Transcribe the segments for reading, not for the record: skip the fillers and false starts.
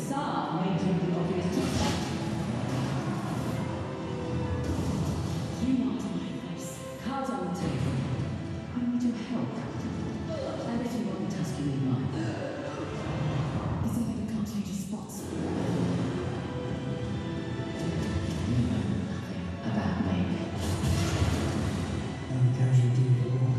facade may give the obvious suspect. You want my face. Cards on the table. I need your help. I bet you won't ask you in mine. Is it even contagious spots? You know nothing about me. I'm a casualty of the war.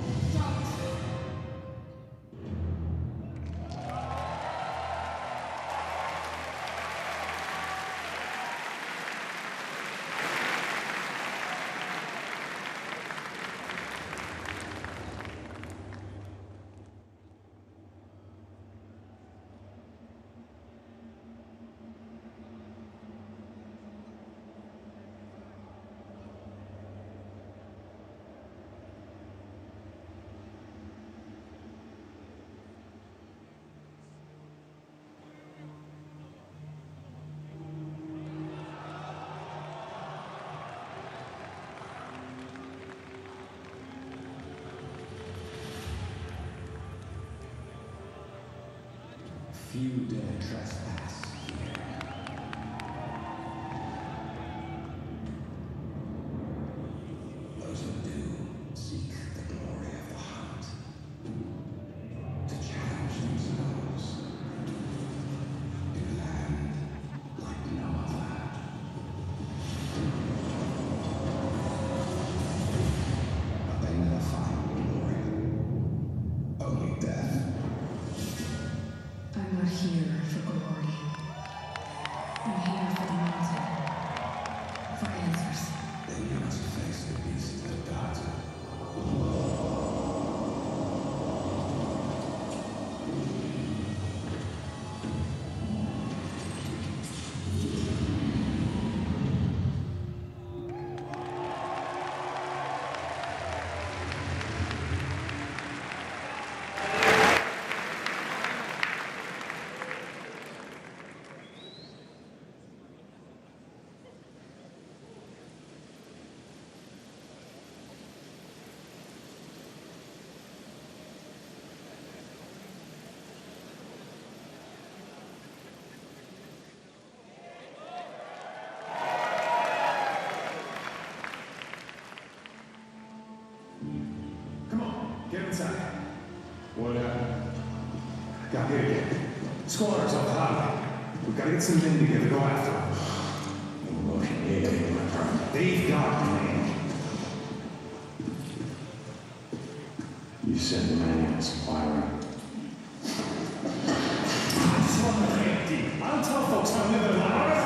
Few dare trespass here. Those who do seek the glory of the hunt, to challenge themselves, to land like no other. But they never find glory, only death. I'm not here for glory. I'm here for the mountain. For answers. Then you must face the beast that guards it. Get inside. What happened? Got hit again. Squatters off the highway. We've got to get some men together, go after them. Look, they've got the man. You said the manual's wiring. I just want the man deep. I don't tell folks how to live their lives.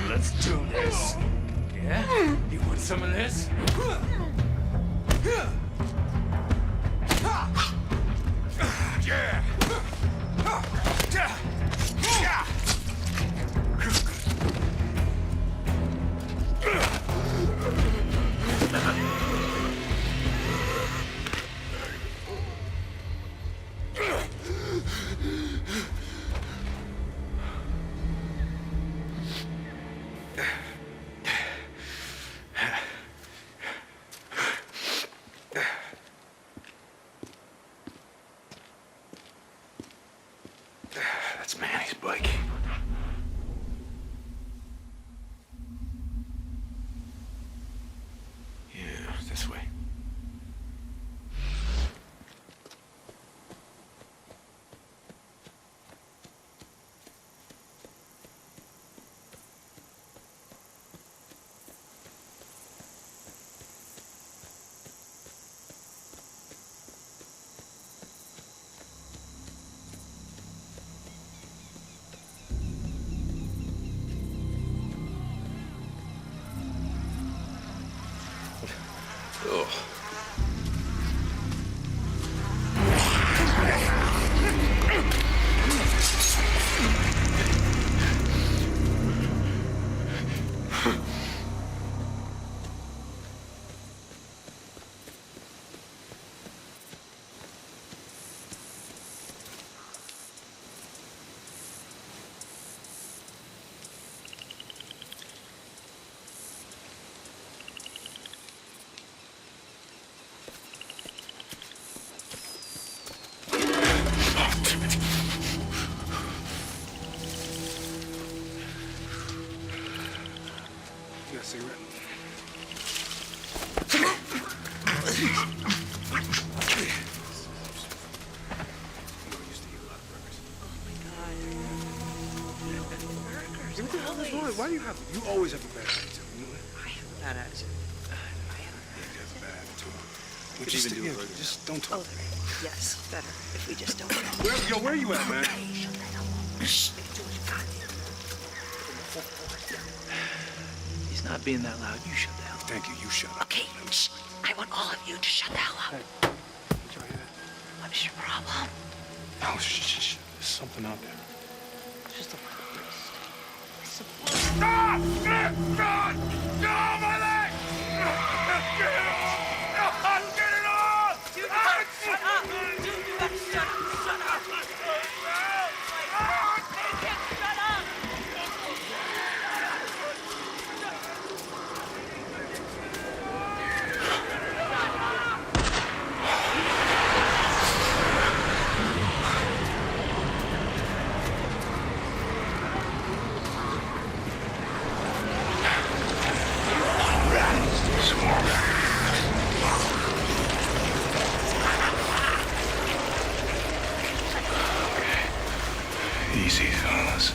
Let's do this. Yeah? You want some of this? Yeah! Ugh. You got a cigarette? What the hell is wrong? Why do you have? You always have a bad attitude. You know that? I have a bad attitude. I have. You have a bad attitude. What you even do, Burger? Just don't talk. Oh, yes, better if we just don't. Where you at, man? Shut that hell up. Shh. Too much goddamn. He's not being that loud. You shut the hell up. Thank you. You shut up. Okay, shh. I want all of you to shut the hell up. Hey, did you hear that? What is your problem? No, shh. There's something out there. It's just a little wrist. It's a Stop! No, my leg! Get it off! Get it off! Dude, you gotta shut up! Dude, you gotta shut up! Shut up! Make him shut up! Easy, fellas.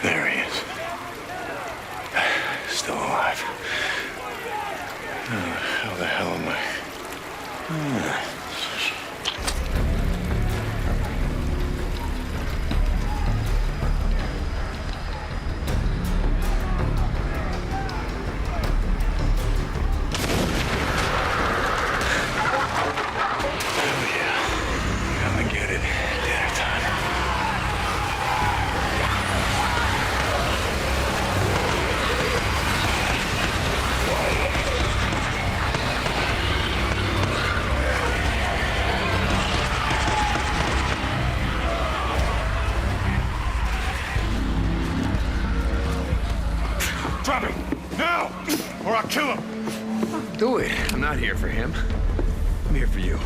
There he is. Still alive. How the hell am I? Drop him! Now! Or I'll kill him! Do it. I'm not here for him. I'm here for you.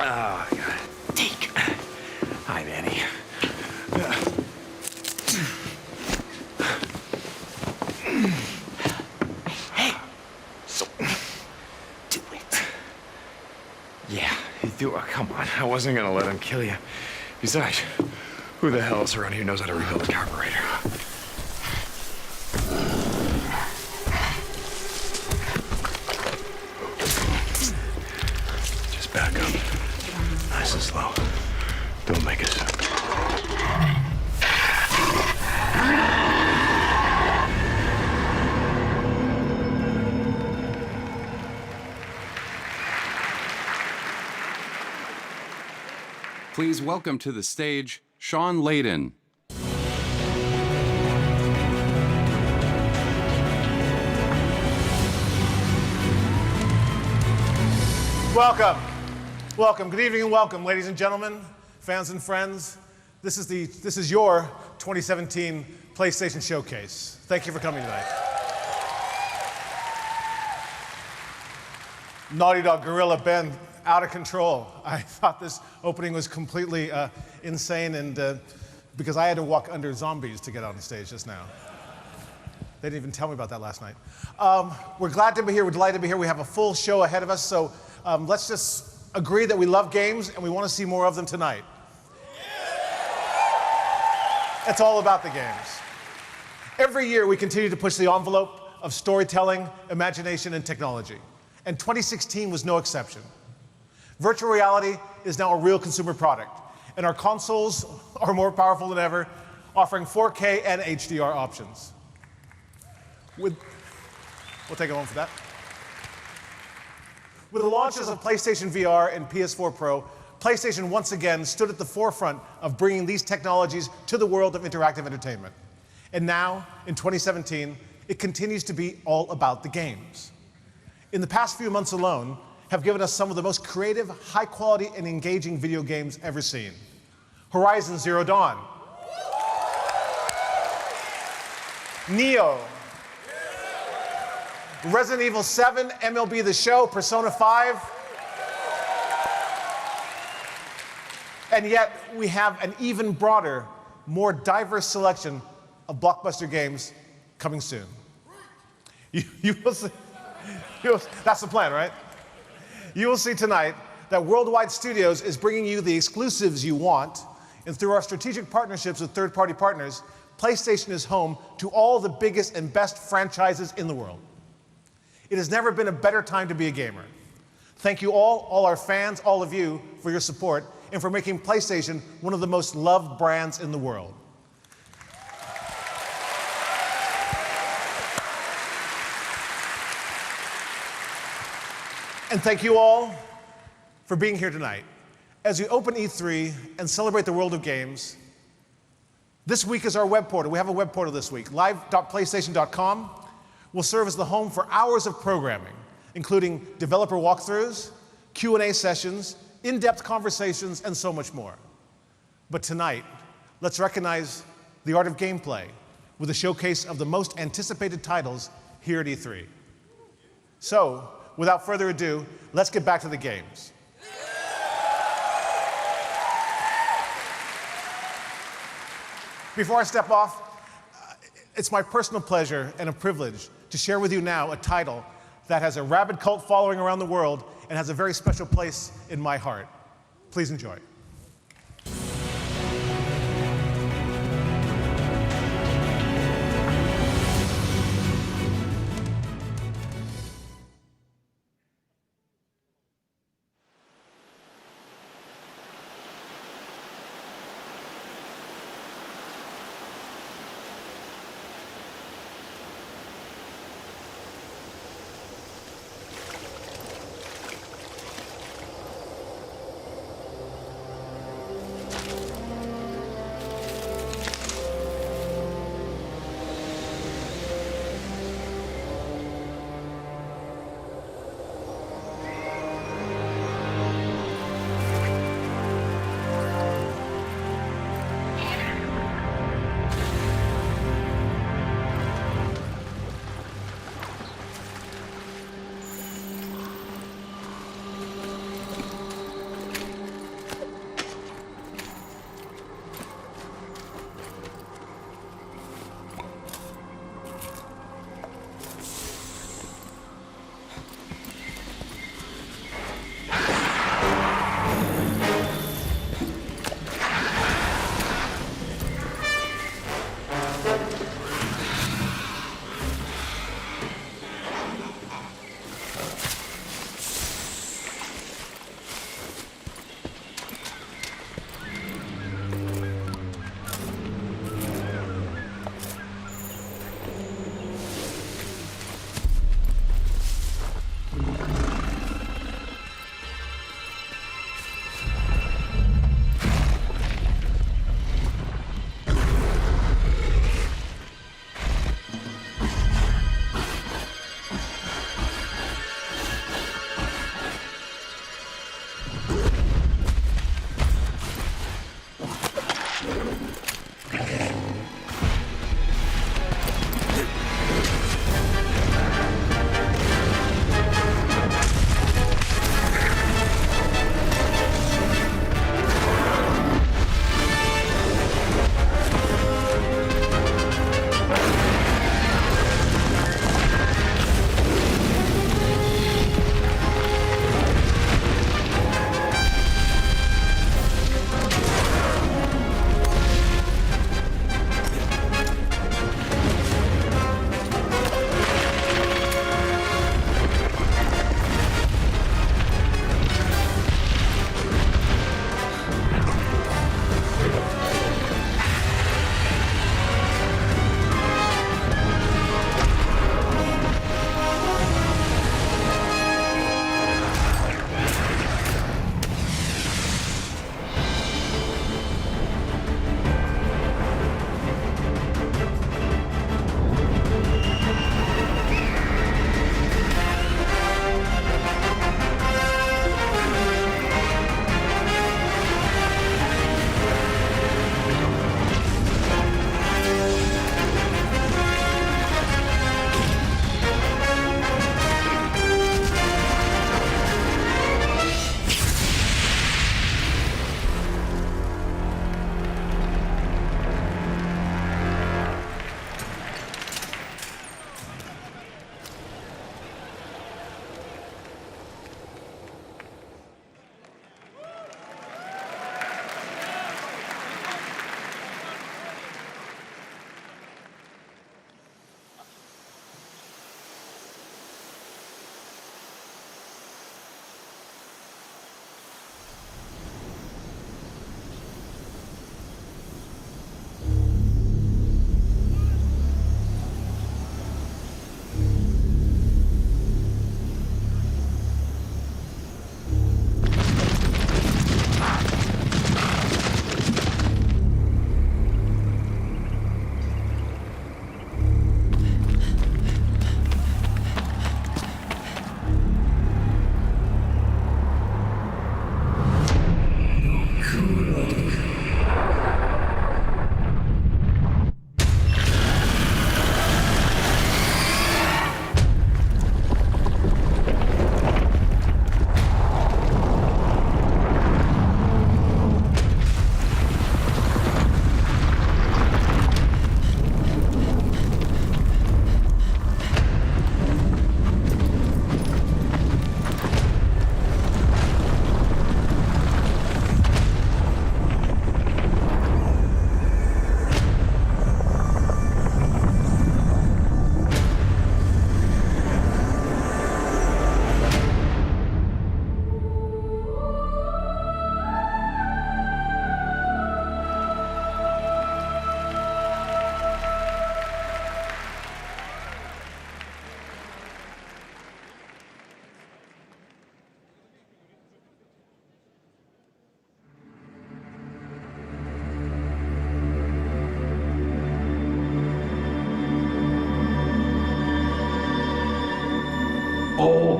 Oh, God. Take. Hi, Manny. Hey. So, do it. Yeah, you do. Oh, come on. I wasn't gonna let him kill you. Besides, who the hell else around here knows how to rebuild a carburetor? Just back up. Nice and slow. Don't make a sound. Please welcome to the stage, Sean Layden. Welcome. Welcome. Good evening and welcome, ladies and gentlemen, fans and friends. This is your 2017 PlayStation Showcase. Thank you for coming tonight. Naughty Dog Gorilla Ben, out of control. I thought this opening was completely insane, and because I had to walk under zombies to get on the stage just now. They didn't even tell me about that last night. We're glad to be here. We're delighted to be here. We have a full show ahead of us, so let's just agree that we love games and we want to see more of them tonight. It's all about the games. Every year we continue to push the envelope of storytelling, imagination, and technology. And 2016 was no exception. Virtual reality is now a real consumer product, and our consoles are more powerful than ever, offering 4K and HDR options. We'll take it home for that. With the launches of PlayStation VR and PS4 Pro, PlayStation once again stood at the forefront of bringing these technologies to the world of interactive entertainment. And now, in 2017, it continues to be all about the games. In the past few months alone, have given us some of the most creative, high-quality, and engaging video games ever seen. Horizon Zero Dawn, Neo, Resident Evil 7, MLB The Show, Persona 5, and yet we have an even broader, more diverse selection of blockbuster games coming soon. You will see, that's the plan, right? You will see tonight that Worldwide Studios is bringing you the exclusives you want, and through our strategic partnerships with third-party partners, PlayStation is home to all the biggest and best franchises in the world. It has never been a better time to be a gamer. Thank you all our fans, all of you, for your support and for making PlayStation one of the most loved brands in the world. And thank you all for being here tonight. As we open E3 and celebrate the world of games, this week is our web portal. We have a web portal this week. live.playstation.com will serve as the home for hours of programming, including developer walkthroughs, Q&A sessions, in-depth conversations, and so much more. But tonight, let's recognize the art of gameplay with a showcase of the most anticipated titles here at E3. So, without further ado, let's get back to the games. Before I step off, it's my personal pleasure and a privilege to share with you now a title that has a rabid cult following around the world and has a very special place in my heart. Please enjoy.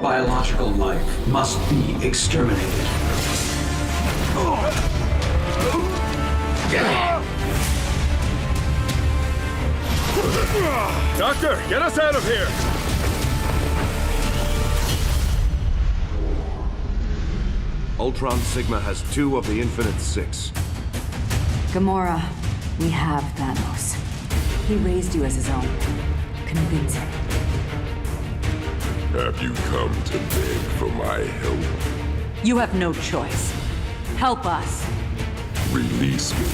biological life must be exterminated. Doctor, get us out of here! Ultron Sigma has 2 of the Infinite Six. Gamora, we have Thanos. He raised you as his own. Convince him. Have you come to beg for my help? You have no choice. Help us. Release me,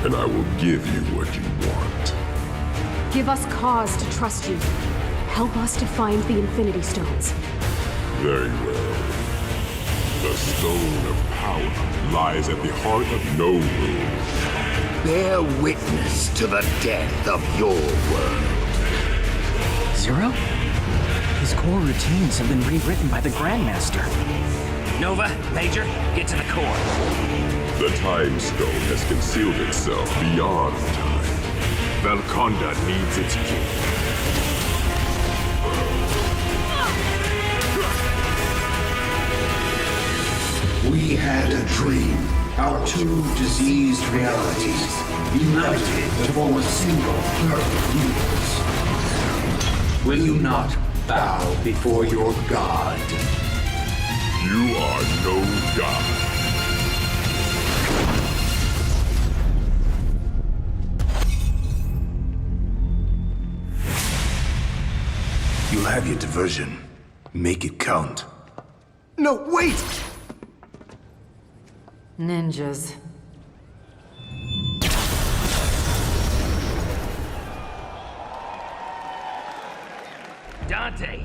and I will give you what you want. Give us cause to trust you. Help us to find the Infinity Stones. Very well. The Stone of Power lies at the heart of no room. Bear witness to the death of your world. Zero? His core routines have been rewritten by the Grandmaster. Nova, Major, get to the core. The Time Stone has concealed itself beyond time. Valkonda needs its key. We had a dream. Our 2 diseased realities united to form a single perfect universe. Will you not bow before your god? You are no god. You'll have your diversion. Make it count. No, wait! Ninjas. Dante,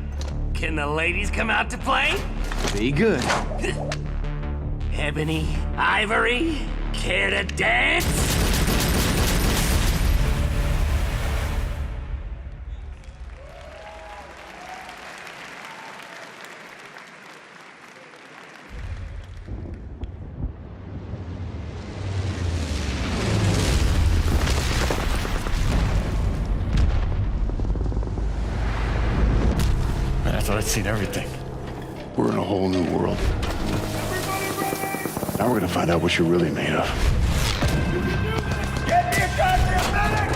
can the ladies come out to play? Be good. Ebony, Ivory, care to dance? Man, I thought I'd seen everything. We're in a whole new world. Now we're gonna find out what you're really made of. Get me a goddamn medic!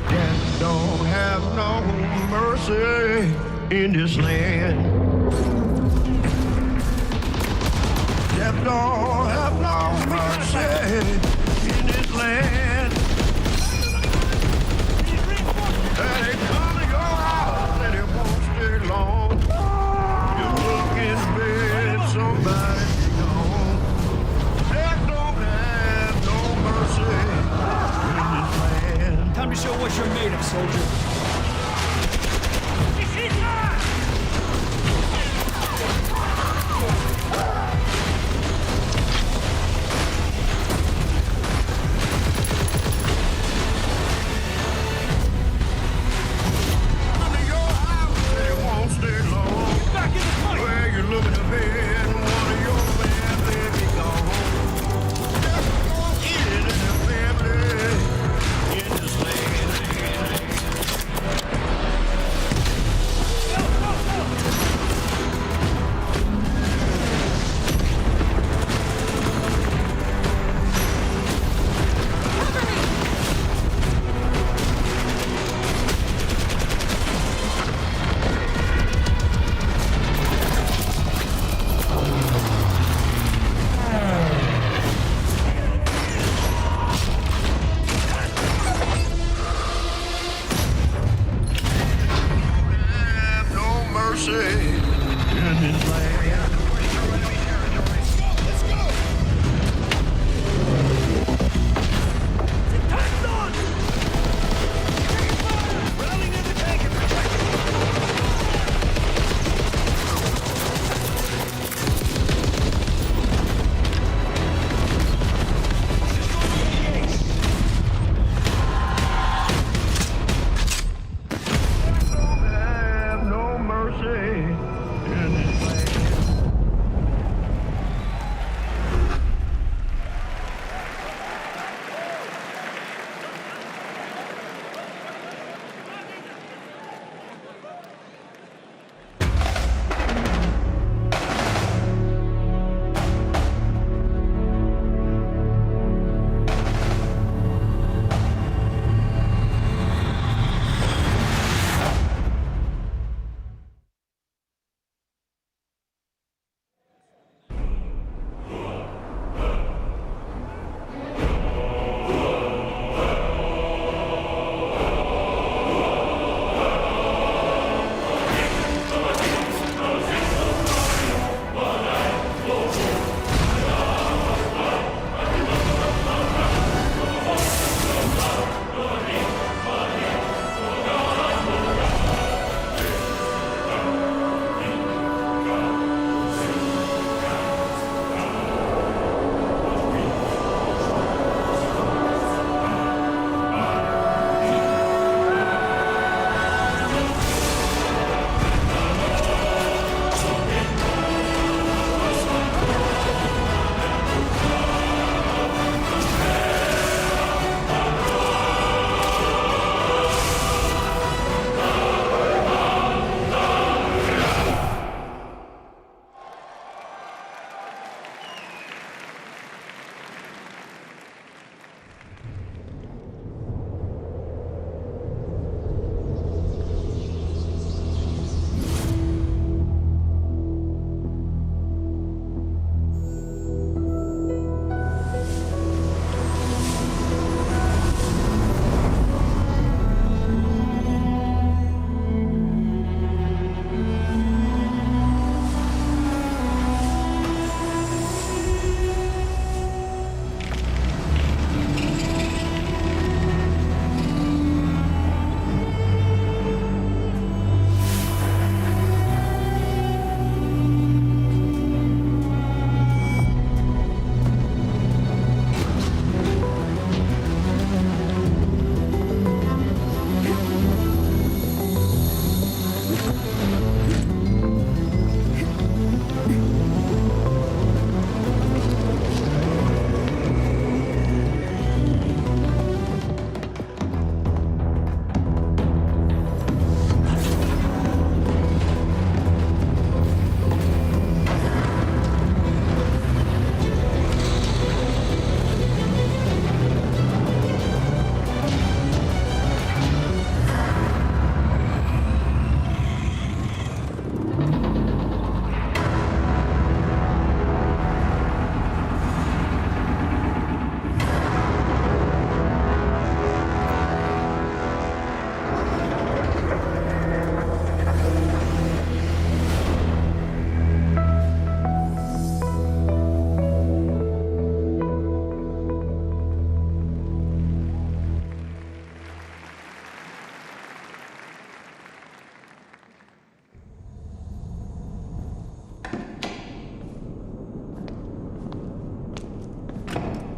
Death don't have no mercy in this land. Death don't have no mercy in this land. And they come to your house and it won't stay long. You look in bed, somebody be gone. Death don't have no mercy in this land. Time to show what you're made of, soldier.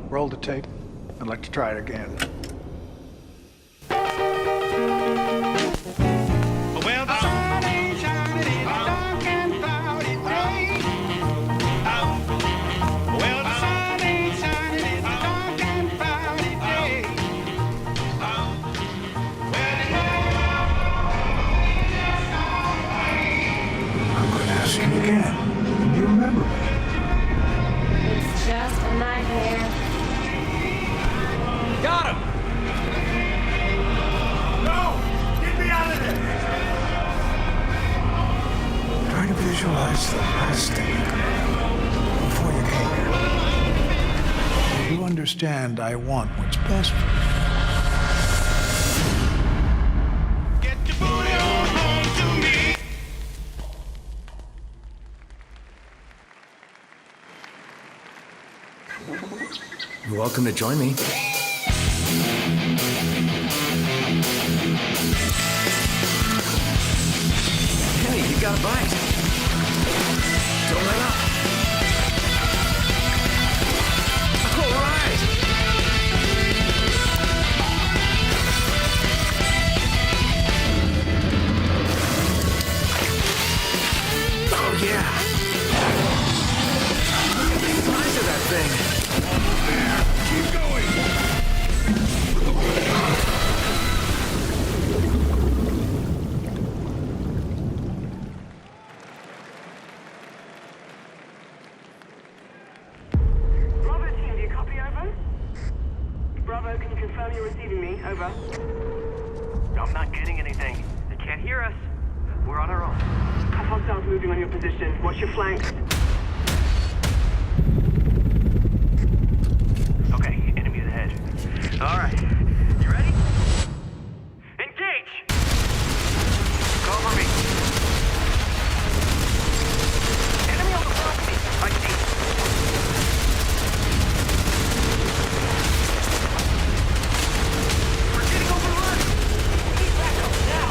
Roll the tape. I'd like to try it again. Well, the sun ain't shining in a dark and cloudy day. Well, the sun ain't shining in a dark and cloudy day. I'm going to ask you again. Do you remember me? It's just a nightmare. Got him! No! Get me out of there! Try to visualize the last thing before you came here. You understand I want what's best for you. Get your booty on home to me. You're welcome to join me. Hey, you got a bite. Don't let up. All right. Oh, yeah. Look at the size of that thing. Keep going. Bravo team, do you copy over? Bravo, can you confirm you're receiving me? Over. I'm not getting anything. They can't hear us. We're on our own. Have hostiles moving on your position. Watch your flanks. Okay, enemies ahead. All right. You ready? Engage! Cover me. Enemy on the balcony. I see. We're getting overrun. Need backup now.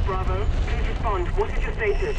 Bravo, please respond. What is your status?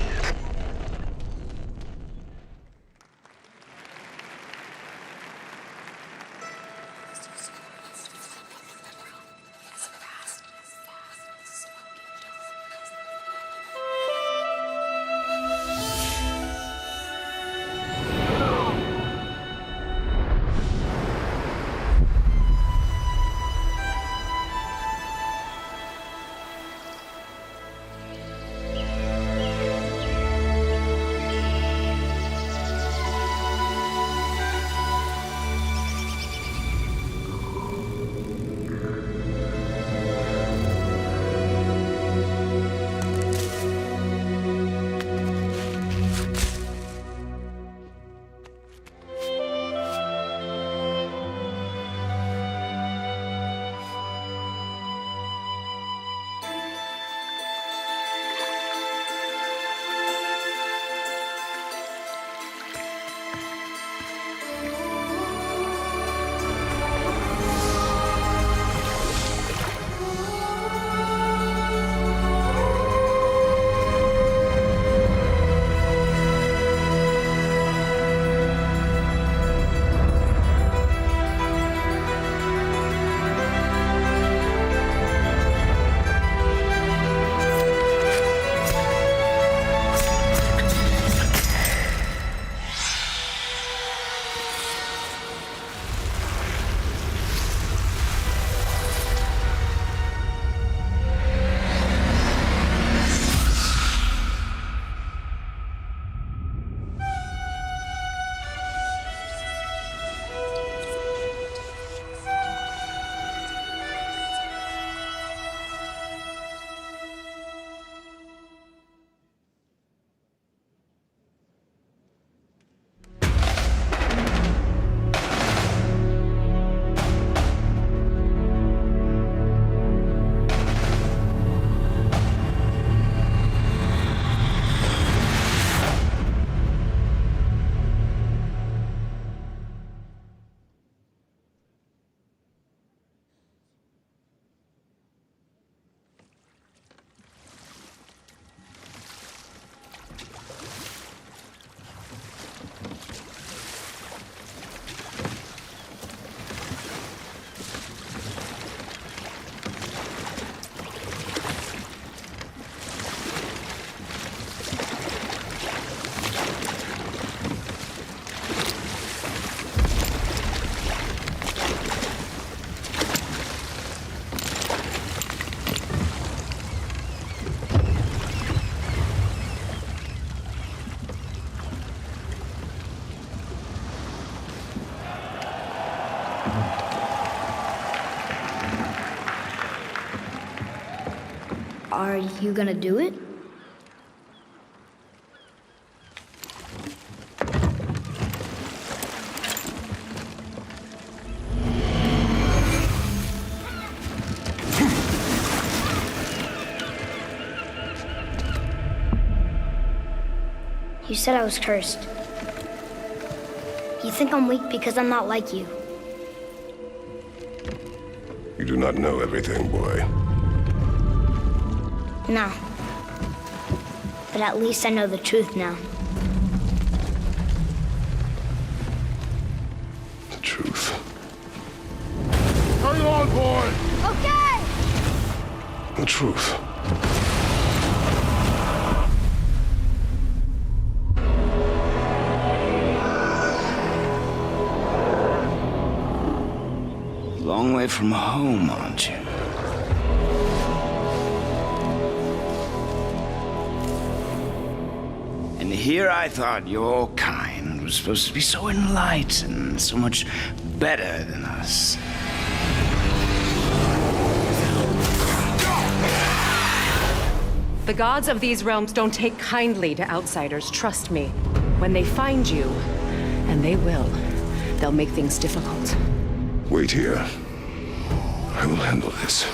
Are you gonna do it? You said I was cursed. You think I'm weak because I'm not like you. You do not know everything, boy. No. But at least I know the truth now. The truth. Hang on, boy! Okay! The truth. Long way from home, aren't you? And here I thought your kind was supposed to be so enlightened, so much better than us. The gods of these realms don't take kindly to outsiders, trust me. When they find you, and they will, they'll make things difficult. Wait here. I will handle this.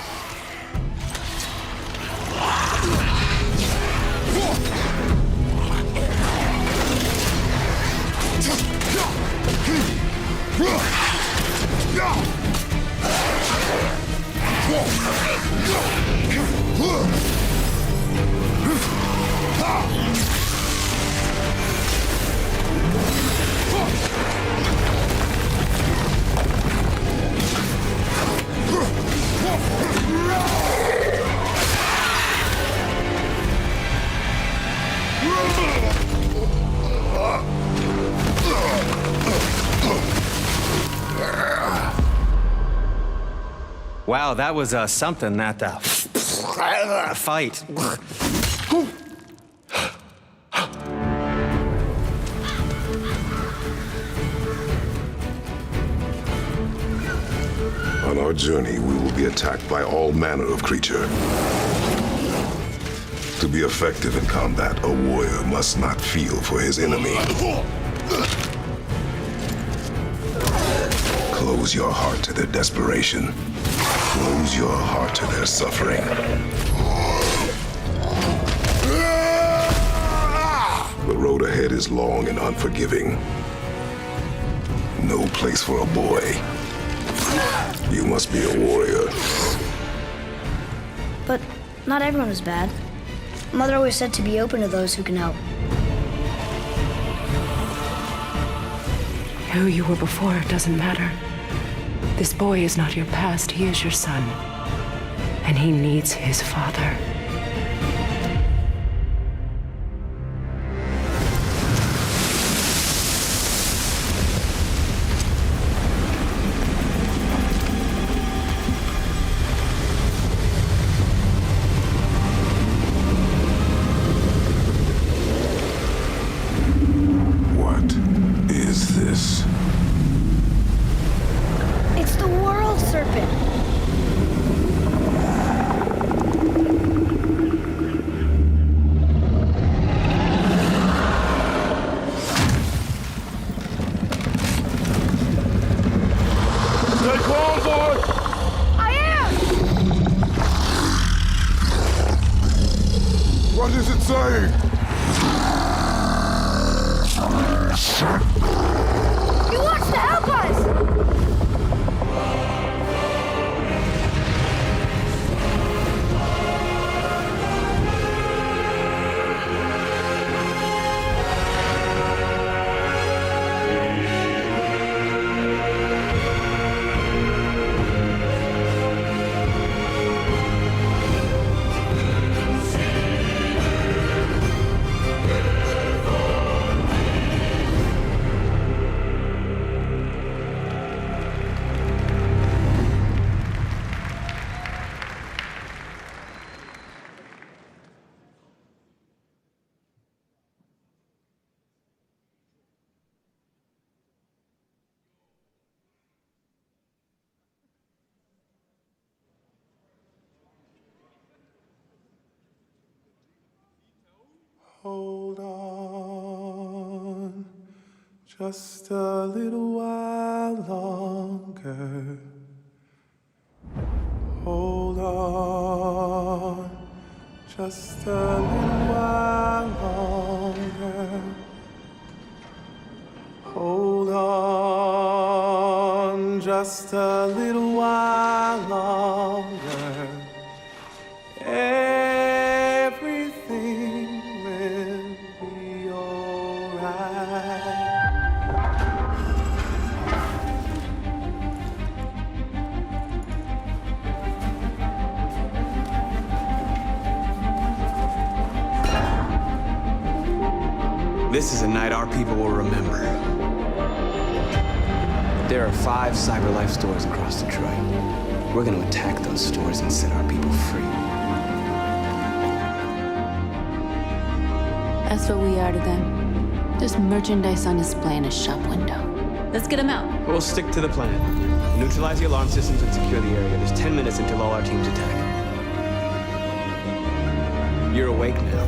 Wow, that was something, that fight. On our journey, we will be attacked by all manner of creature. To be effective in combat, a warrior must not feel for his enemy. Close your heart to their desperation. Close your heart to their suffering. The road ahead is long and unforgiving. No place for a boy. You must be a warrior. But not everyone is bad. Mother always said to be open to those who can help. Who you were before doesn't matter. This boy is not your past, he is your son. And he needs his father. What is this? It's the world serpent. Hold on just a little while longer. Hold on just a little while longer. Hold on just a little while longer. Everything will be alright. This is a night our people will remember. There are 5 CyberLife stores across Detroit. We're gonna attack those stores and set our people free. That's what we are to them. Just merchandise on display in a shop window. Let's get them out. We'll stick to the plan. Neutralize the alarm systems and secure the area. There's 10 minutes until all our teams attack. You're awake now.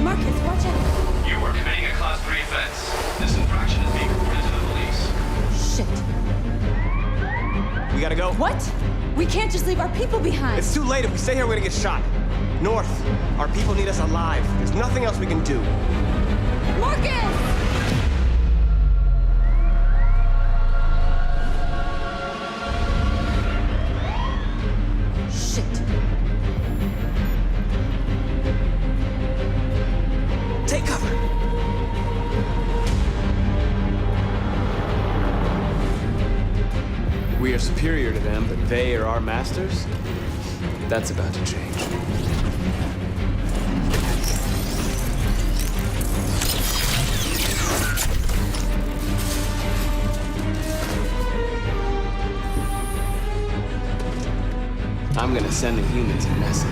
Marcus, watch out! You are committing a Class 3 offense. This infraction is being reported to the police. Shit. We gotta go. What? We can't just leave our people behind. It's too late. If we stay here, we're gonna get shot. North, our people need us alive. There's nothing else we can do. Marcus! Shit. Take cover. We are superior to them, but they are our masters? That's about to change. I'm gonna send the humans a message.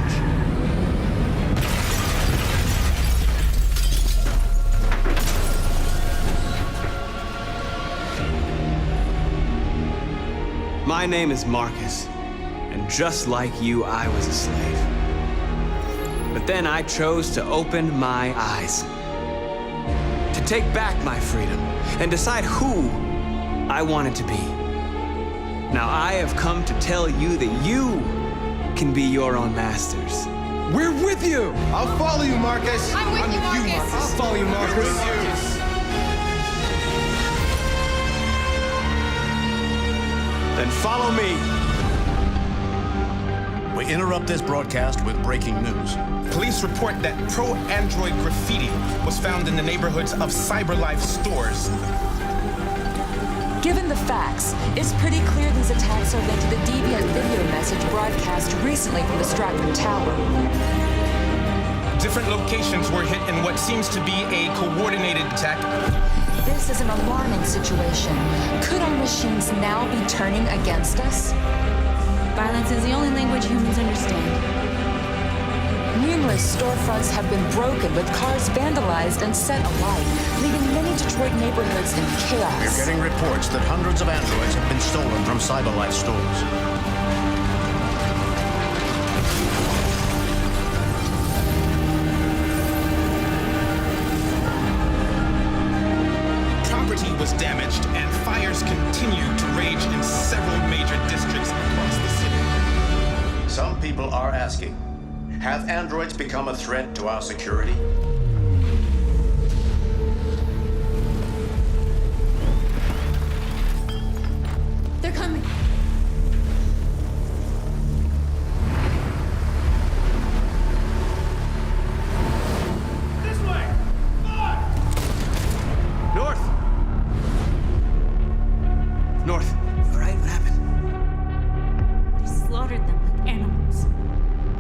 My name is Marcus, and just like you, I was a slave. But then I chose to open my eyes, to take back my freedom, and decide who I wanted to be. Now I have come to tell you that you can be your own masters. We're with you! I'll follow you, Marcus. I'm with you, Marcus. I'll follow you, Marcus. We're with you. Then follow me. We interrupt this broadcast with breaking news. Police report that pro-Android graffiti was found in the neighborhoods of CyberLife stores. Given the facts, it's pretty clear these attacks are linked to the deviant video message broadcast recently from the Stratford Tower. Different locations were hit in what seems to be a coordinated attack. This is an alarming situation. Could our machines now be turning against us? Violence is the only language humans understand. Numerous storefronts have been broken with cars vandalized and set alight, leaving many Detroit neighborhoods in chaos. We're getting reports that hundreds of androids have been stolen from CyberLife stores. Property was damaged and fires continue to rage in several major districts across the city. Some people are asking, have androids become a threat to our security? They're coming. This way! North! North. You all right? What happened? They slaughtered them like animals.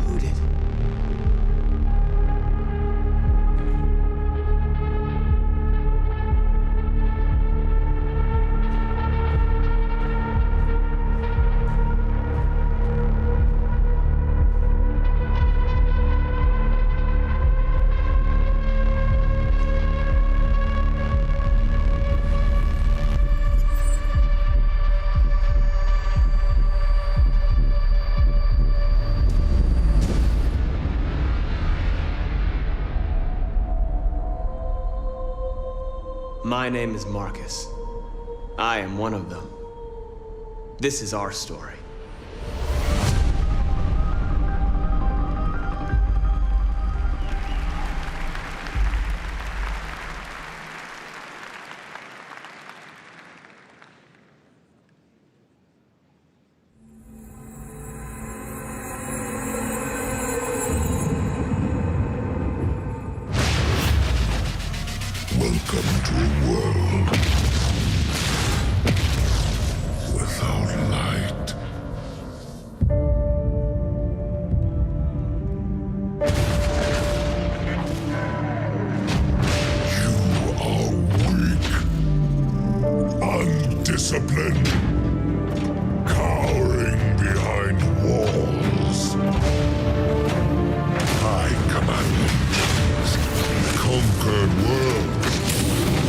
Who did? My name is Marcus. I am one of them. This is our story. Welcome to a world without light. You are weak, undisciplined, cowering behind walls. I command you. Conquered worlds,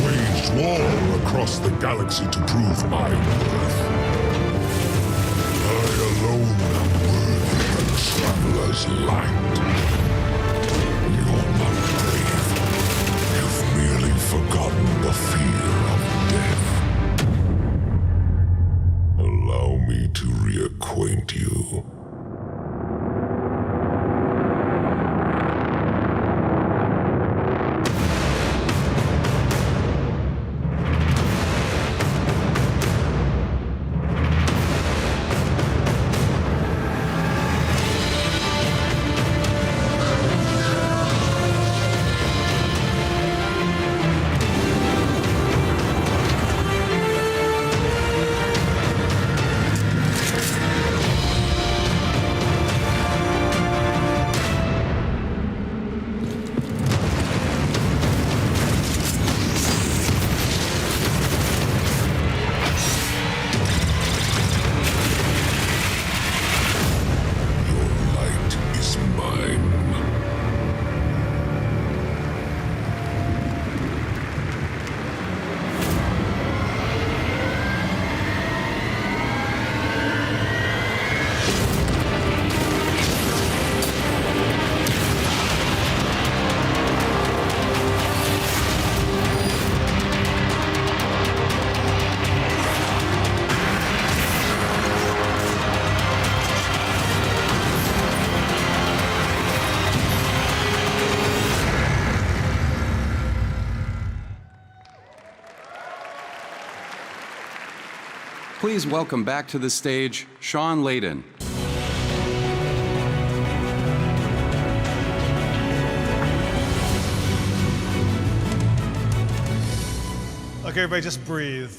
waged war across the galaxy to prove my worth. I alone am worthy of the traveler's light. You're not brave. You've merely forgotten the fear of death. Allow me to reacquaint you. Please welcome back to the stage, Sean Layden. Okay, everybody, just breathe.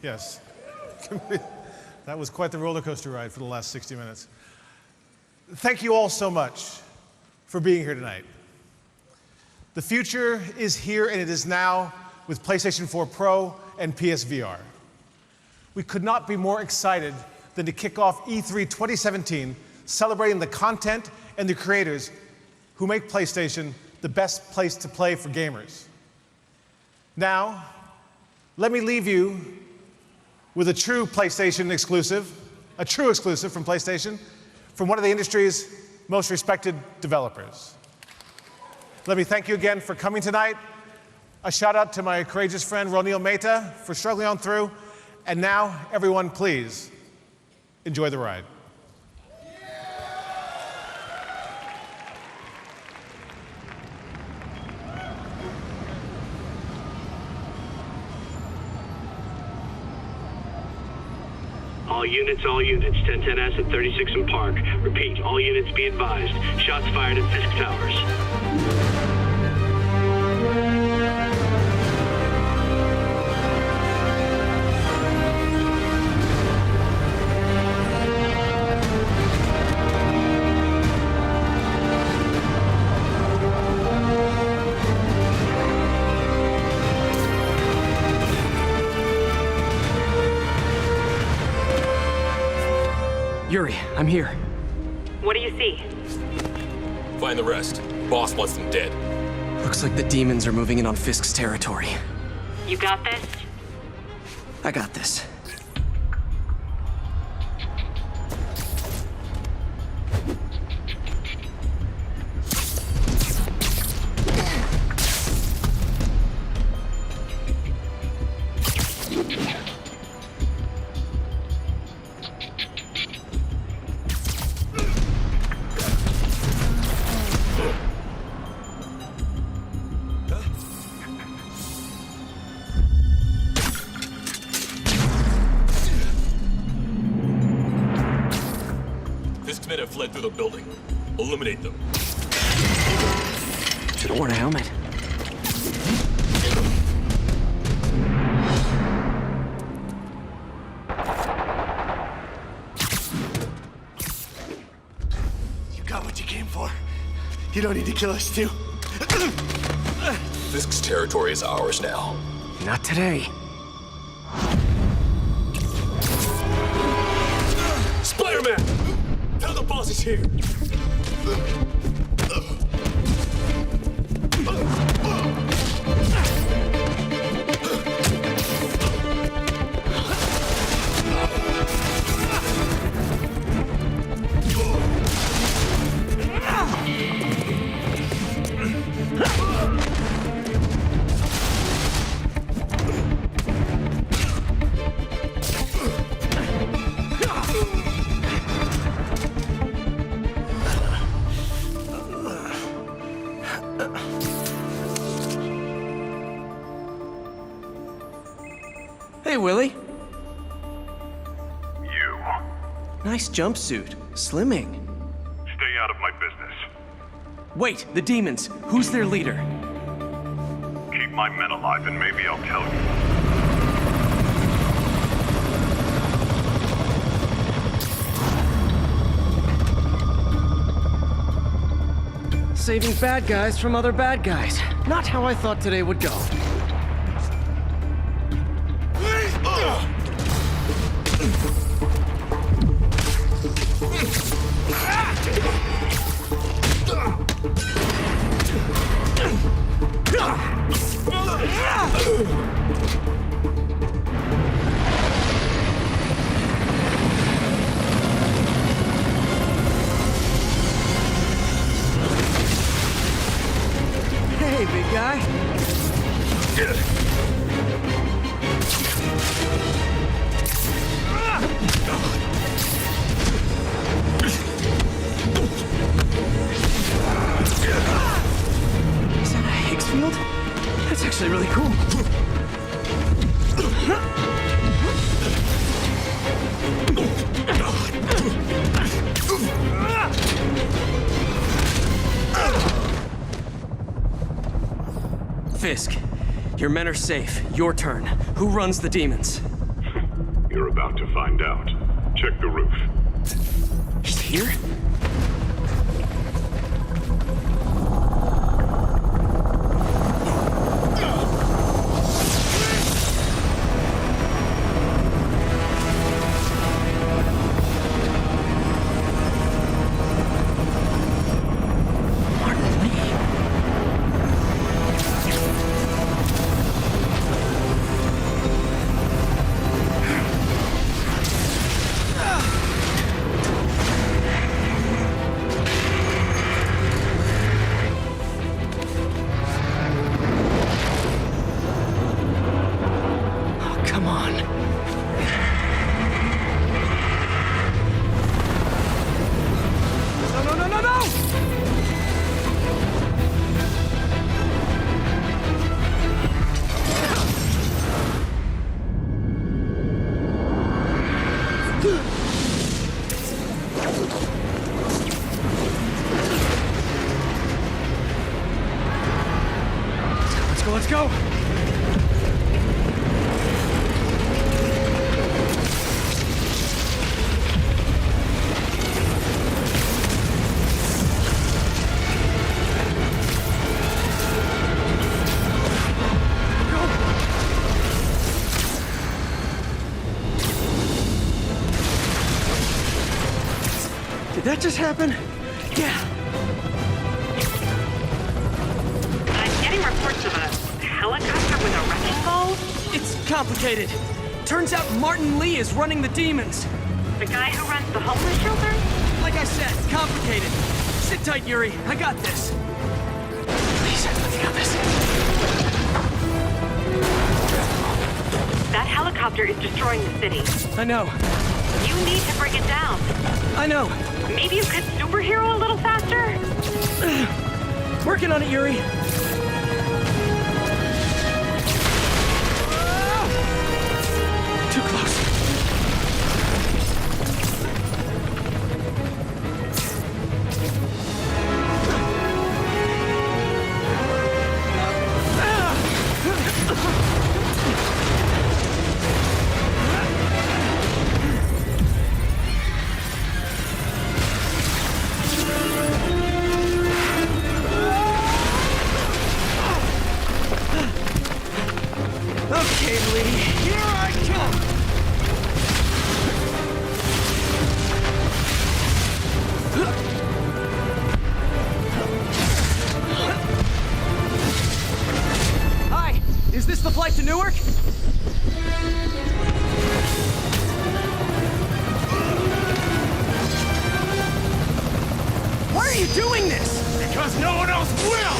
Yes. That was quite the roller coaster ride for the last 60 minutes. Thank you all so much for being here tonight. The future is here, and it is now with PlayStation 4 Pro and PSVR. We could not be more excited than to kick off E3 2017, celebrating the content and the creators who make PlayStation the best place to play for gamers. Now, let me leave you with a true PlayStation exclusive, a true exclusive from PlayStation, from one of the industry's most respected developers. Let me thank you again for coming tonight. A shout out to my courageous friend, Ronil Mehta, for struggling on through. And now, everyone, please, enjoy the ride. All units, 1010S at 36 and Park. Repeat, all units be advised. Shots fired at Fisk Towers. Yuri, I'm here. What do you see? Find the rest. Boss wants them dead. Looks like the demons are moving in on Fisk's territory. You got this? I got this. men have fled through the building. Eliminate them. Should've worn a helmet. You got what you came for. You don't need to kill us, too. Fisk's territory is ours now. Not today. Spider-Man! Tell the boss he's here. Hey, Willie. You. Nice jumpsuit. Slimming. Stay out of my business. Wait, the demons. Who's their leader? Keep my men alive and maybe I'll tell you. Saving bad guys from other bad guys. Not how I thought today would go. Hey, big guy. Is that a Higgs field? That's actually really cool. Fisk, your men are safe. Your turn. Who runs the demons? You're about to find out. Check the roof. He's here? Let's go! Did that just happen? Yeah. I'm getting reports of a helicopter with a wrecking ball. It's complicated. Turns out Martin Lee is running the demons. The guy who runs the homeless shelter? Like I said, complicated. Sit tight, Yuri. I got this. Please, let me got this. That helicopter is destroying the city. I know. You need to bring it down. I know. Maybe you could superhero a little faster? Working on it, Yuri. Too close. doing this? Because no one else will!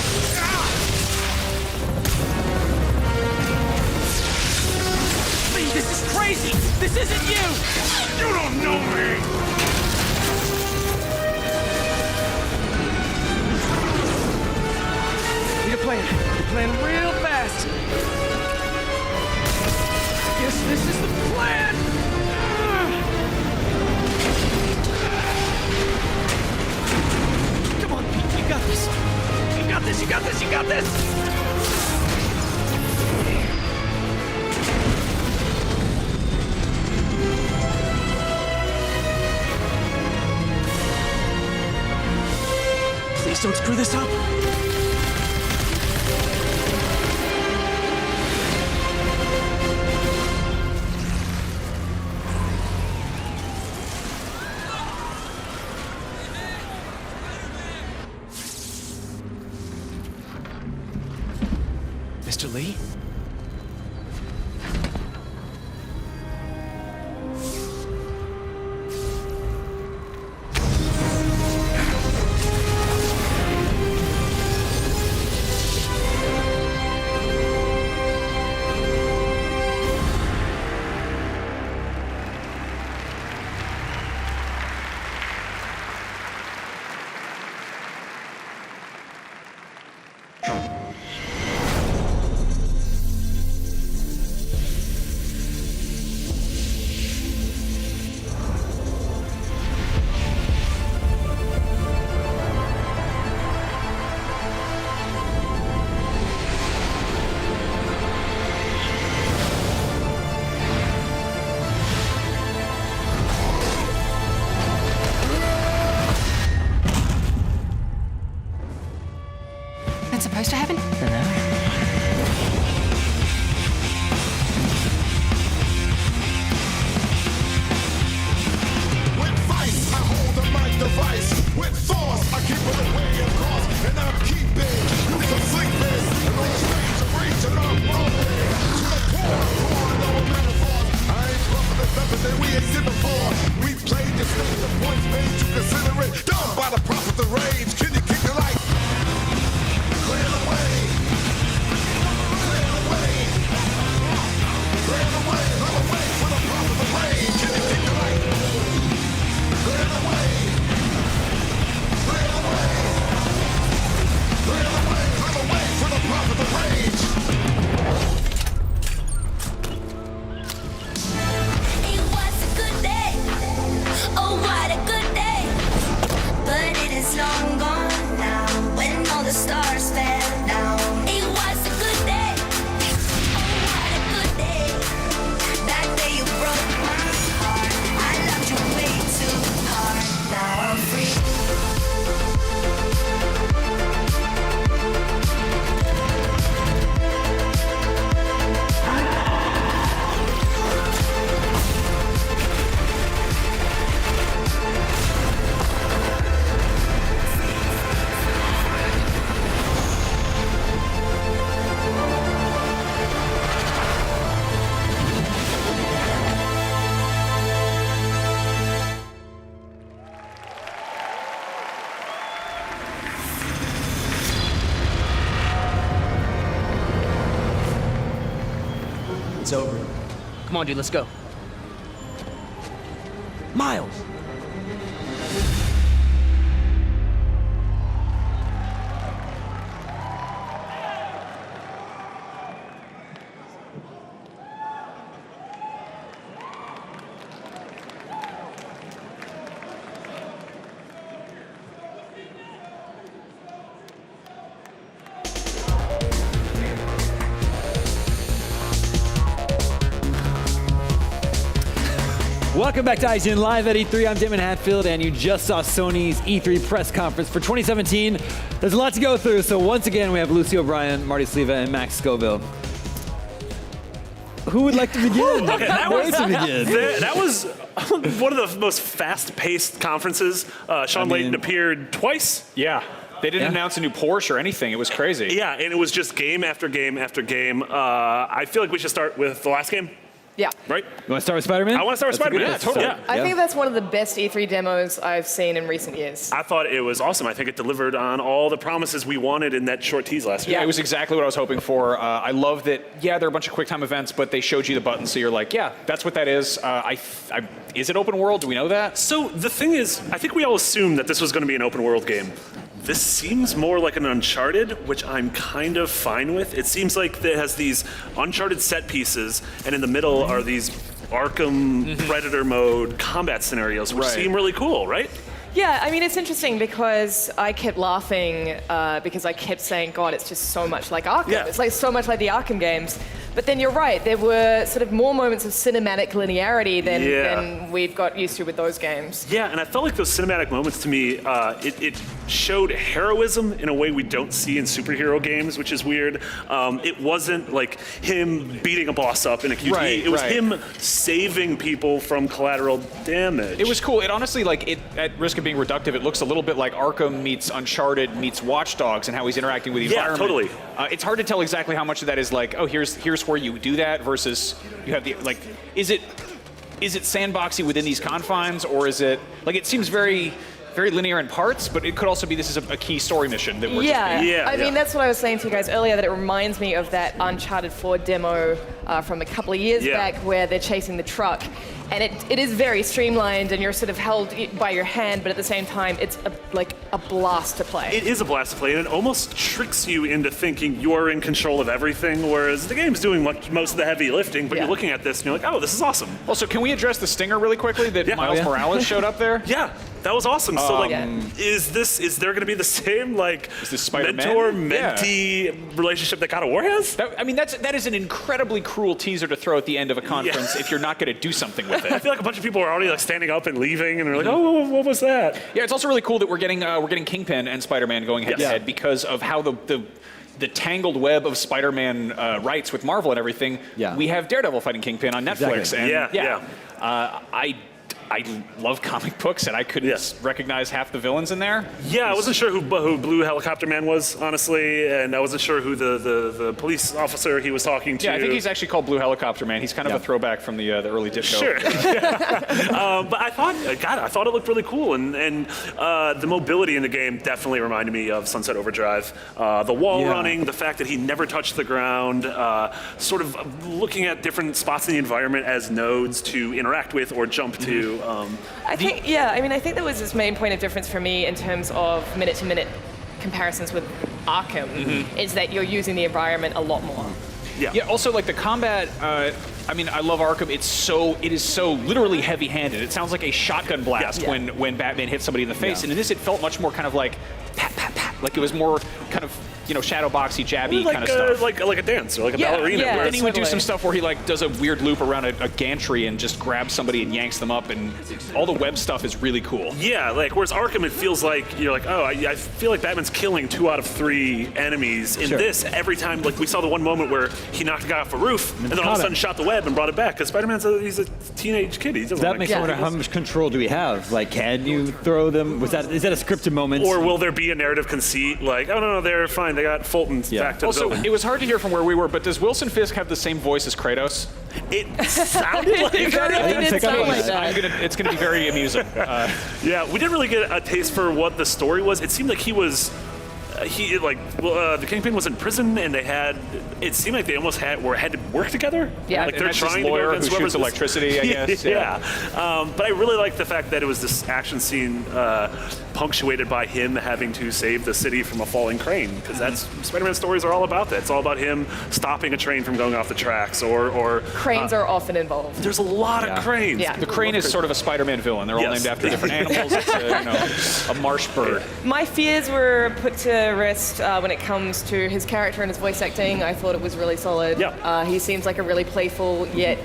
Lee, this is crazy! This isn't you! You don't know me! Need a plan. Need a plan real fast. Yes, this is the plan! Come on, Pete, you got this. You got this, you got this, you got this! Please don't screw this up. Mr. Lee? That's supposed to happen? With vice, I hold the mic device. With force, I keep it away, of course. And I'm keeping you from sleeping. And on stage, I'm reaching up rolling. To the core, pouring over metaphors. I ain't bluffing the nothing that we ain't seen before. We played this thing, the points made to consider it. Done by the prophet of rage. Can you kick the light? Clear the way. Clear the way. Clear the way. Clear the way for the prophet of rage. Can you kick the light? Clear the way. Clear the way. Clear the way. Clear the way for the prophet of rage. It was a good day. Oh, what a good day. But it is long gone now when all the stars fell down. It was a good day. Oh, what a good day. That day you broke my heart. I loved you way too hard. Now I'm free. It's over. Come on, dude, let's go. Miles! Welcome back to IGN Live at E3. I'm Damon Hatfield, and you just saw Sony's E3 press conference for 2017. There's a lot to go through, so once again, we have Lucy O'Brien, Marty Sleva, and Max Scoville. Who would like to begin? Okay, that was one of the most fast-paced conferences. Sean Layton appeared twice. Yeah. They didn't announce a new Porsche or anything. It was crazy. Yeah, and it was just game after game after game. I feel like we should start with the last game. Yeah. Right? You want to start with Spider-Man? I want to start with Spider-Man. Yeah, totally. Yeah. I think that's one of the best E3 demos I've seen in recent years. I thought it was awesome. I think it delivered on all the promises we wanted in that short tease last year. Yeah, it was exactly what I was hoping for. I love that, yeah, there are a bunch of QuickTime events, but they showed you the button, so you're like, yeah, that's what that is. Is it open world? Do we know that? So the thing is, I think we all assumed that this was going to be an open world game. This seems more like an Uncharted, which I'm kind of fine with. It seems like it has these Uncharted set pieces, and in the middle are these Arkham Predator mode combat scenarios, which seem really cool, right? Yeah, I mean, it's interesting because I kept laughing because I kept saying, God, it's just so much like Arkham. Yeah. It's like so much like the Arkham games. But then you're right, there were sort of more moments of cinematic linearity than we've got used to with those games. Yeah, and I felt like those cinematic moments to me, it showed heroism in a way we don't see in superhero games, which is weird. It wasn't like him beating a boss up in a QTE. It was him saving people from collateral damage. It was cool. It honestly, like, at risk of being reductive, it looks a little bit like Arkham meets Uncharted meets Watch Dogs and how he's interacting with the environment. Totally. It's hard to tell exactly how much of that is like, oh, here's where you do that versus you have the, like, is it sandboxy within these confines, or is it, like, it seems very linear in parts, but it could also be this is a key story mission that we're I mean, that's what I was saying to you guys earlier, that it reminds me of that Uncharted 4 demo from a couple of years back where they're chasing the truck. And it is very streamlined, and you're sort of held by your hand, but at the same time, it's like a blast to play. It is a blast to play, and it almost tricks you into thinking you're in control of everything, whereas the game's doing most of the heavy lifting, but you're looking at this and you're like, oh, this is awesome. Also, can we address the stinger really quickly that Miles Morales showed up there? Yeah, that was awesome. So, like, is there going to be the same, like, mentor-mentee relationship that God of War has? That is an incredibly cruel teaser to throw at the end of a conference if you're not going to do something with it. I feel like a bunch of people are already like standing up and leaving, and they're like, "Oh, what was that?" Yeah, it's also really cool that we're getting Kingpin and Spider-Man going head to head because of how the tangled web of Spider-Man rights with Marvel and everything. Yeah. We have Daredevil fighting Kingpin on Netflix, and I love comic books, and I couldn't recognize half the villains in there. Yeah, I wasn't sure who Blue Helicopter Man was, honestly, and I wasn't sure who the police officer he was talking to. Yeah, I think he's actually called Blue Helicopter Man. He's kind of a throwback from the early disco. Sure. But I thought it looked really cool, and the mobility in the game definitely reminded me of Sunset Overdrive. The wall running, the fact that he never touched the ground, sort of looking at different spots in the environment as nodes to interact with or jump to. I think that was his main point of difference for me in terms of minute-to-minute comparisons with Arkham, is that you're using the environment a lot more. Yeah. Also, like the combat. I love Arkham. It is so literally heavy-handed. It sounds like a shotgun blast when Batman hits somebody in the face, and in this it felt much more kind of like pat pat pat. Like it was more kind of shadow boxy, jabby kind of stuff. Like a dance or like a ballerina. Yeah, then he would do some stuff where he like does a weird loop around a gantry and just grabs somebody and yanks them up, and all the web stuff is really cool. Yeah, like whereas Arkham, it feels like you're like, oh, I feel like Batman's killing 2 out of 3 enemies. In this, every time, like we saw the one moment where he knocked a guy off a roof and then all of a sudden shot the web and brought it back, because Spider-Man's he's a teenage kid. He doesn't that makes me wonder how much control do we have? Like, can you throw them? Is that a scripted moment? Or will there be a narrative conceit like, oh no, they're fine, they got Fulton back to the building. It was hard to hear from where we were, but does Wilson Fisk have the same voice as Kratos? It sounded like it's going to be very amusing. Yeah, we didn't really get a taste for what the story was. It seemed like he was. The Kingpin was in prison, and it seemed like they almost had to work together. Yeah, like they're trying to go against who shoots electricity, I guess. But I really like the fact that it was this action scene punctuated by him having to save the city from a falling crane, because that's Spider-Man stories are all about that. It's all about him stopping a train from going off the tracks, or cranes are often involved. There's a lot of cranes. Yeah. The crane is sort of a Spider-Man villain. They're all named after different animals. It's a marsh bird. My fears were put to rest when it comes to his character and his voice acting. I thought it was really solid. Yeah. He seems like a really playful yet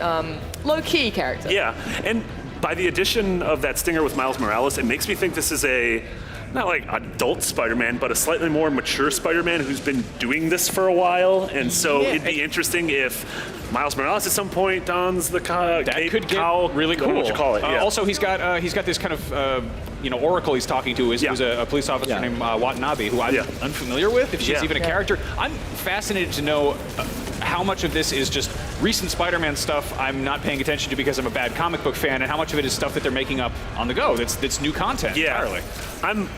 low-key character. Yeah, and by the addition of that stinger with Miles Morales, it makes me think this is not like adult Spider-Man, but a slightly more mature Spider-Man who's been doing this for a while, and so it'd be interesting if Miles Morales at some point dons the cape. That could get really cool. What you call it? Also, he's got this kind of Oracle he's talking to, who's a police officer named Watanabe, who I'm unfamiliar with, if she's even a character. I'm fascinated to know how much of this is just recent Spider-Man stuff I'm not paying attention to because I'm a bad comic book fan, and how much of it is stuff that they're making up on the go that's new content entirely.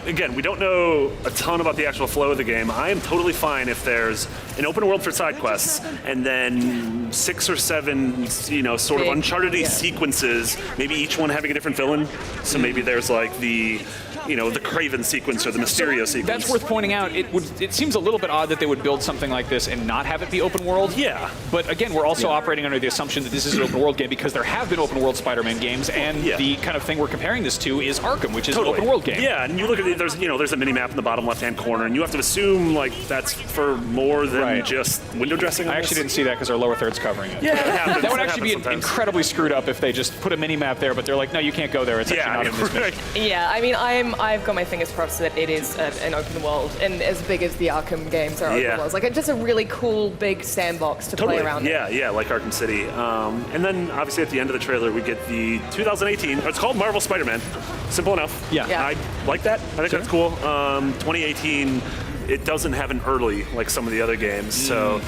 Again, we don't know a ton about the actual flow of the game. I am totally fine if there's an open world for side quests and then 6 or 7, sort of Uncharted-y sequences, maybe each one having a different villain. So maybe there's like the Kraven sequence or the Mysterio sequence. That's worth pointing out. It seems a little bit odd that they would build something like this and not have it be open world. Yeah. But again, we're also operating under the assumption that this is an open world game because there have been open world Spider-Man games, and the kind of thing we're comparing this to is Arkham, which is an open world game. Yeah, and you look at it, there's a mini map in the bottom left-hand corner, and you have to assume like that's for more than just window dressing. I actually didn't see that because our lower third's covering it. Yeah, that would actually be incredibly screwed up if they just put a mini map there, but they're like, no, you can't go there. It's actually not in this mission. Yeah, I mean, I've got my fingers crossed that it is an open world and as big as the Arkham games are open worlds. Like, it's just a really cool big sandbox to play around in. Yeah, like Arkham City. And then obviously at the end of the trailer we get the 2018. It's called Marvel Spider-Man. Simple enough. Yeah. I like that. I think that's cool. 2018. It doesn't have an early like some of the other games, so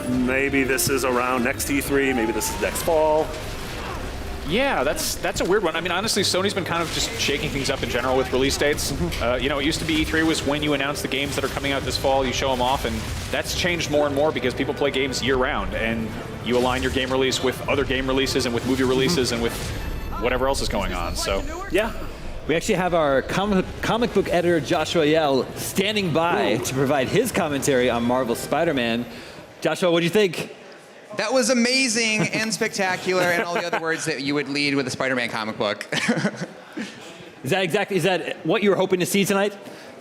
maybe this is around next E3. Maybe this is next fall. Yeah, that's a weird one. I mean, honestly, Sony's been kind of just shaking things up in general with release dates. It used to be E3 was when you announce the games that are coming out this fall, you show them off, and that's changed more and more because people play games year-round, and you align your game release with other game releases and with movie releases and with whatever else is going on. So, yeah. We actually have our comic book editor, Joshua Yell, standing by to provide his commentary on Marvel Spider-Man. Joshua, what do you think? That was amazing and spectacular and all the other words that you would lead with a Spider-Man comic book. Is that what you were hoping to see tonight?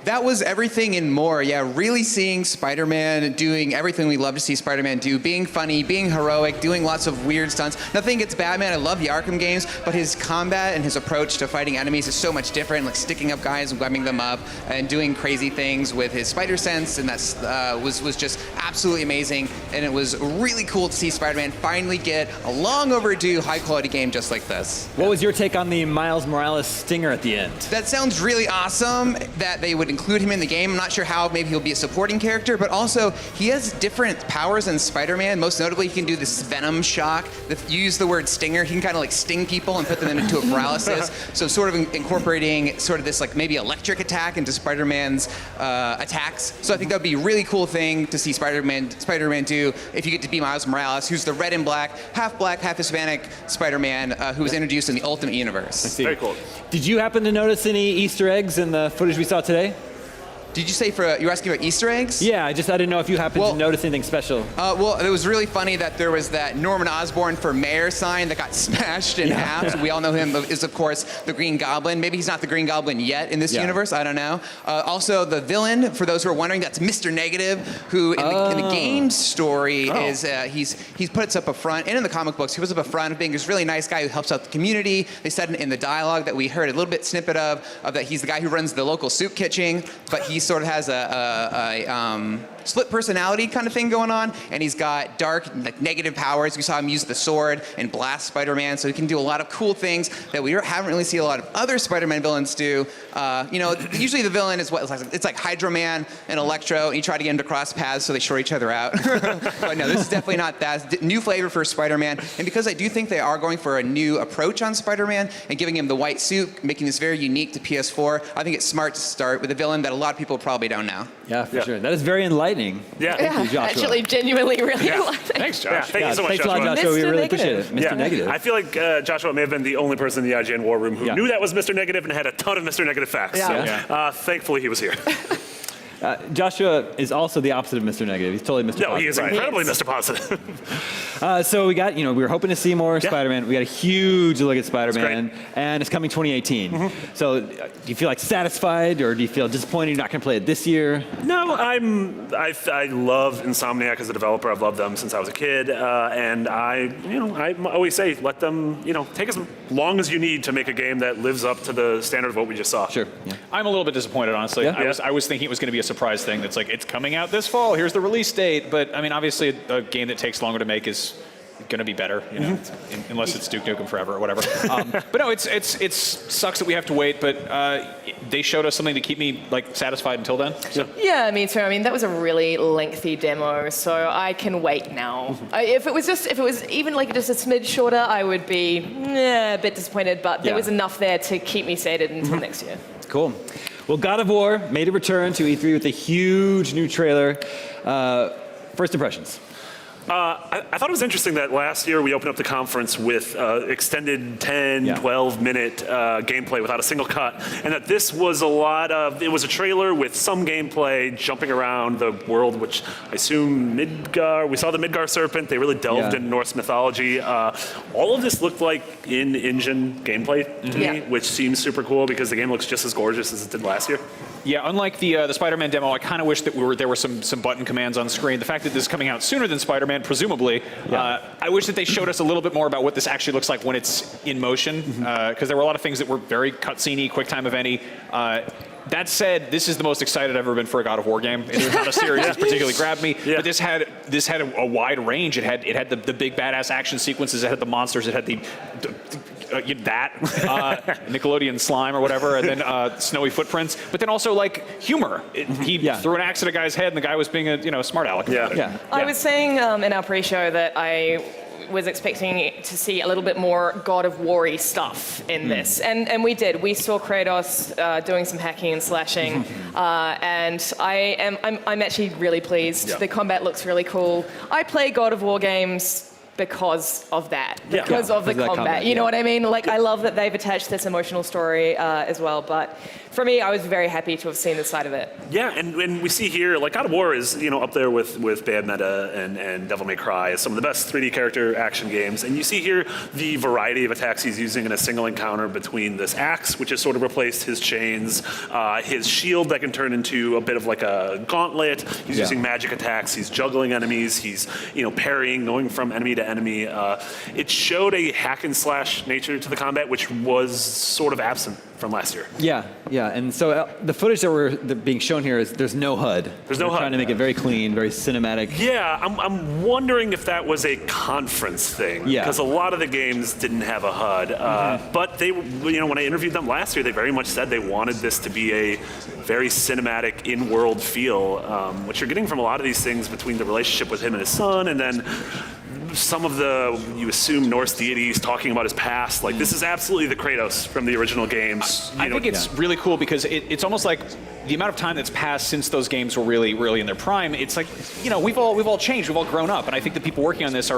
That was everything and more. Yeah, really seeing Spider-Man doing everything we love to see Spider-Man do, being funny, being heroic, doing lots of weird stunts. Nothing against Batman. I love the Arkham games, but his combat and his approach to fighting enemies is so much different, like sticking up guys and webbing them up and doing crazy things with his spider sense, and that was just absolutely amazing. And it was really cool to see Spider-Man finally get a long overdue high-quality game just like this. What was your take on the Miles Morales stinger at the end? That sounds really awesome that they would include him in the game. I'm not sure how. Maybe he'll be a supporting character, but also he has different powers than Spider-Man. Most notably, he can do this venom shock. You use the word stinger. He can kind of like sting people and put them into a paralysis. So sort of incorporating sort of this like maybe electric attack into Spider-Man's attacks. So I think that would be a really cool thing to see Spider-Man do if you get to be Miles Morales, who's the red and black, half Hispanic Spider-Man who was introduced in the Ultimate Universe. Very cool. Did you happen to notice any Easter eggs in the footage we saw today? Did you say you're asking about Easter eggs? Yeah, I didn't know if you happened to notice anything special. Well, it was really funny that there was that Norman Osborn for mayor sign that got smashed in half. So we all know him is, of course, the Green Goblin. Maybe he's not the Green Goblin yet in this universe. I don't know. Also, the villain, for those who are wondering, that's Mr. Negative, who in the game story is he's puts up a front, and in the comic books, he puts up a front of being this really nice guy who helps out the community. They said in the dialogue that we heard a little bit snippet of that he's the guy who runs the local soup kitchen, but he sort of has a split personality kind of thing going on, and he's got dark, like, negative powers. We saw him use the sword and blast Spider-Man, so he can do a lot of cool things that we haven't really seen a lot of other Spider-Man villains do. Usually the villain is it's like Hydro Man and Electro, and you try to get them to cross paths so they short each other out. But no, this is definitely not that. It's new flavor for Spider-Man, and because I do think they are going for a new approach on Spider-Man and giving him the white suit, making this very unique to PS4, I think it's smart to start with a villain that a lot of people probably don't know. Yeah, for sure. That is very enlightening. Yeah, Thank you, Joshua. Actually, genuinely, really enlightening. Thanks, Josh. Yeah, thank you so much, thanks Joshua. a lot, Joshua. We really appreciate it. Mr. Negative. I feel like Joshua may have been the only person in the IGN War Room who knew that was Mr. Negative and had a ton of Mr. Negative facts. So, thankfully, he was here. Joshua is also the opposite of Mr. Negative. He's totally Mr. Positive. No, he is incredibly Mr. Positive. So we got, we were hoping to see more Spider-Man. We got a huge look at Spider-Man, and it's coming 2018. So do you feel like satisfied, or do you feel disappointed you're not going to play it this year? No, I love Insomniac as a developer. I've loved them since I was a kid, and I always say let them, take as long as you need to make a game that lives up to the standard of what we just saw. Sure. Yeah. I'm a little bit disappointed, honestly. I was thinking it was going to be a surprise thing that's like, it's coming out this fall, here's the release date. But I mean, obviously a game that takes longer to make is going to be better, you know, unless it's Duke Nukem Forever or whatever. But no, it's sucks that we have to wait, but they showed us something to keep me like satisfied until then. So. Yeah, me too. I mean, that was a really lengthy demo, so I can wait now. If it was even like just a smidge shorter, I would be a bit disappointed, but there was enough there to keep me sated until next year. Cool. Well, God of War made a return to E3 with a huge new trailer. First impressions. I thought it was interesting that last year we opened up the conference with extended 10, 12-minute gameplay without a single cut, and that this was it was a trailer with some gameplay jumping around the world, which I assume Midgar, we saw the Midgar serpent, they really delved into Norse mythology. All of this looked like in-engine gameplay to me, which seems super cool because the game looks just as gorgeous as it did last year. Yeah, unlike the Spider-Man demo, I kind of wish that there were some button commands on screen. The fact that this is coming out sooner than Spider-Man, presumably, I wish that they showed us a little bit more about what this actually looks like when it's in motion, because there were a lot of things that were very cutscene-y, quick-time event-y. That said, this is the most excited I've ever been for a God of War game. It's not a series that's particularly grabbed me, but this had a wide range. It had the big badass action sequences. It had the monsters. It had the Nickelodeon slime or whatever, and then snowy footprints. But then also like humor. He threw an axe at a guy's head, and the guy was being a smart aleck about it. I was saying in our pre-show that I was expecting to see a little bit more God of War-y stuff in this, and we did. We saw Kratos doing some hacking and slashing, and I'm actually really pleased. The combat looks really cool. I play God of War games because of that, because of the combat. You know what I mean? Like, I love that they've attached this emotional story as well, but for me, I was very happy to have seen this side of it. Yeah, and we see here, like, God of War is, up there with Bayonetta and Devil May Cry as some of the best 3D character action games. And you see here the variety of attacks he's using in a single encounter between this axe, which has sort of replaced his chains, his shield that can turn into a bit of like a gauntlet. He's using magic attacks. He's juggling enemies. He's, parrying, going from enemy to enemy. It showed a hack and slash nature to the combat, which was sort of absent from last year. Yeah, and so the footage that being shown here is there's no HUD. There's no HUD. Trying to make it very clean, very cinematic. Yeah, I'm wondering if that was a conference thing. Yeah. Because a lot of the games didn't have a HUD. But they, when I interviewed them last year, they very much said they wanted this to be a very cinematic, in-world feel, which you're getting from a lot of these things between the relationship with him and his son, and then some of you assume Norse deities talking about his past. Like, this is absolutely the Kratos from the original games. I think it's really cool because it's almost like the amount of time that's passed since those games were really, really in their prime. It's like, we've all changed, we've all grown up, and I think the people working on this